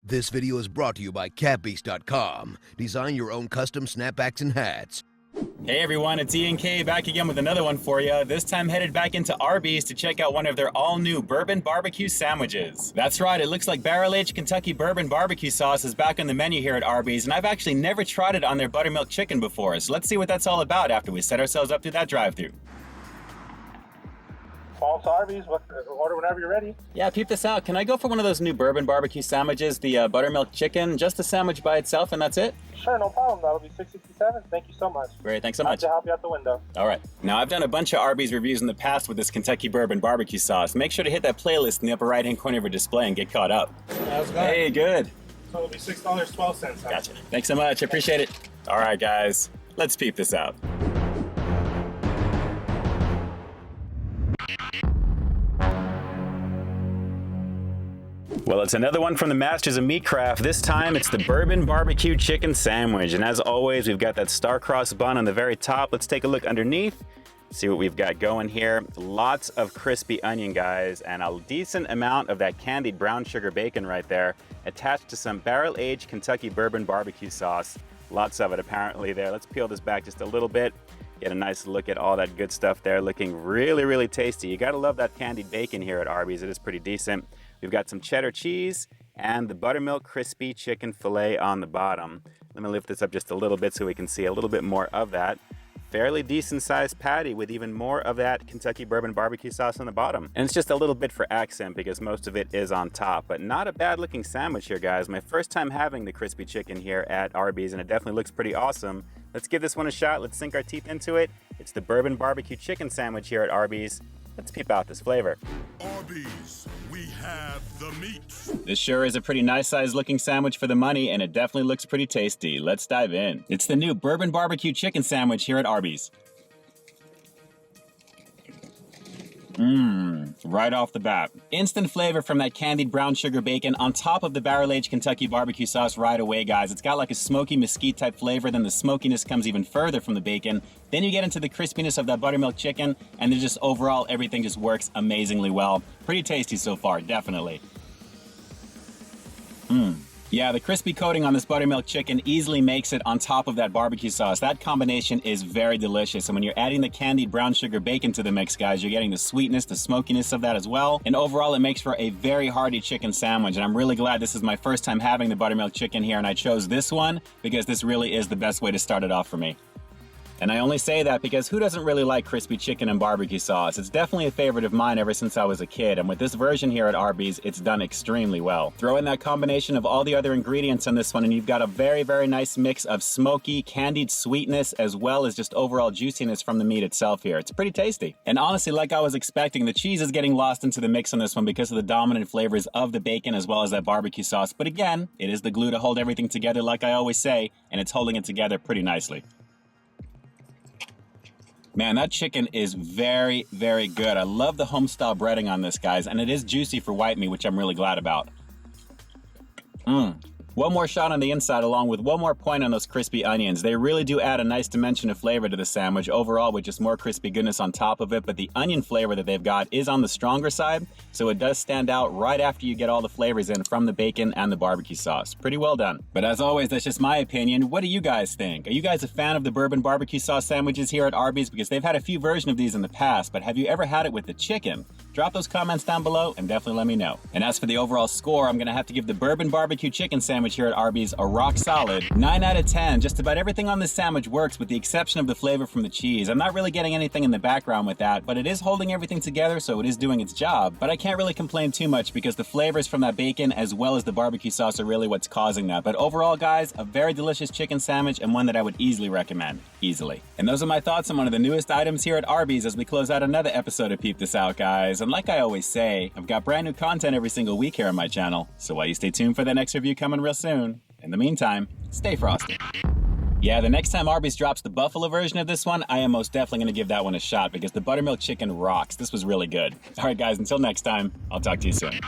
This video is brought to you by catbeast.com. Design your own custom snapbacks and hats. Hey everyone, it's Ian K back again with another one for you. This time headed back into Arby's to check out one of their all-new Bourbon BBQ sandwiches. That's right, it looks like barrel-aged Kentucky Bourbon barbecue sauce is back on the menu here at Arby's, and I've actually never tried it on their buttermilk chicken before, so let's see what that's all about after we set ourselves up through that drive-thru. False Arby's, order whenever you're ready. Yeah, peep this out. Can I go for one of those new Bourbon BBQ sandwiches, the buttermilk chicken, just a sandwich by itself, and that's it? Sure, no problem. That'll be $6.67. Thank you so much. Great, thanks so much. To help you out the window. All right. Now, I've done a bunch of Arby's reviews in the past with this Kentucky Bourbon BBQ sauce. Make sure to hit that playlist in the upper right-hand corner of your display and get caught up. How's it going? Hey, good. So it'll be $6.12. Gotcha. Thanks so much. I appreciate it. All right, guys. Let's peep this out. Well, it's another one from the Masters of Meatcraft. This time, it's the Bourbon BBQ Chicken Sandwich. And as always, we've got that star-crossed bun on the very top. Let's take a look underneath, see what we've got going here. Lots of crispy onion, guys, and a decent amount of that candied brown sugar bacon right there, attached to some barrel-aged Kentucky Bourbon barbecue sauce. Lots of it, apparently, there. Let's peel this back just a little bit. Get a nice look at all that good stuff there, looking really, really tasty. You gotta love that candied bacon here at Arby's. It is pretty decent. We've got some cheddar cheese and the buttermilk crispy chicken filet on the bottom. Let me lift this up just a little bit so we can see a little bit more of that. Fairly decent sized patty with even more of that Kentucky Bourbon barbecue sauce on the bottom. And it's just a little bit for accent because most of it is on top, but not a bad looking sandwich here, guys. My first time having the crispy chicken here at Arby's, and it definitely looks pretty awesome. Let's give this one a shot. Let's sink our teeth into it. It's the Bourbon BBQ Chicken Sandwich here at Arby's. Let's peep out this flavor. Arby's, we have the meat. This sure is a pretty nice sized looking sandwich for the money, and it definitely looks pretty tasty. Let's dive in. It's the new Bourbon BBQ Chicken Sandwich here at Arby's. Right off the bat. Instant flavor from that candied brown sugar bacon on top of the barrel-aged Kentucky barbecue sauce right away, guys. It's got like a smoky mesquite type flavor, then the smokiness comes even further from the bacon. Then you get into the crispiness of that buttermilk chicken, and then just overall, everything just works amazingly well. Pretty tasty so far, definitely. Yeah, the crispy coating on this buttermilk chicken easily makes it on top of that barbecue sauce. That combination is very delicious. And when you're adding the candied brown sugar bacon to the mix, guys, you're getting the sweetness, the smokiness of that as well. And overall, it makes for a very hearty chicken sandwich. And I'm really glad this is my first time having the buttermilk chicken here. And I chose this one because this really is the best way to start it off for me. And I only say that because who doesn't really like crispy chicken and barbecue sauce? It's definitely a favorite of mine ever since I was a kid, and with this version here at Arby's, it's done extremely well. Throw in that combination of all the other ingredients on this one, and you've got a very, very nice mix of smoky, candied sweetness, as well as just overall juiciness from the meat itself here. It's pretty tasty. And honestly, like I was expecting, the cheese is getting lost into the mix on this one because of the dominant flavors of the bacon as well as that barbecue sauce. But again, it is the glue to hold everything together like I always say, and it's holding it together pretty nicely. Man, that chicken is very, very good. I love the home-style breading on this, guys, and it is juicy for white meat, which I'm really glad about. One more shot on the inside along with one more point on those crispy onions. They really do add a nice dimension of flavor to the sandwich overall with just more crispy goodness on top of it, but the onion flavor that they've got is on the stronger side, so it does stand out right after you get all the flavors in from the bacon and the barbecue sauce. Pretty well done. But as always, that's just my opinion. What do you guys think? Are you guys a fan of the bourbon barbecue sauce sandwiches here at Arby's? Because they've had a few versions of these in the past, but have you ever had it with the chicken? Drop those comments down below and definitely let me know. And as for the overall score, I'm gonna have to give the Bourbon BBQ Chicken Sandwich here at Arby's a rock solid 9 out of 10. Just about everything on this sandwich works with the exception of the flavor from the cheese. I'm not really getting anything in the background with that, but it is holding everything together, so it is doing its job. But I can't really complain too much because the flavors from that bacon as well as the barbecue sauce are really what's causing that. But overall, guys, a very delicious chicken sandwich and one that I would easily recommend. Easily. And those are my thoughts on one of the newest items here at Arby's as we close out another episode of Peep This Out, guys. And like I always say, I've got brand new content every single week here on my channel, so while you stay tuned for that next review coming real soon, in the meantime, stay frosty. Yeah, the next time Arby's drops the buffalo version of this one, I am most definitely going to give that one a shot because the buttermilk chicken rocks. This was really good. All right, guys, until next time, I'll talk to you soon.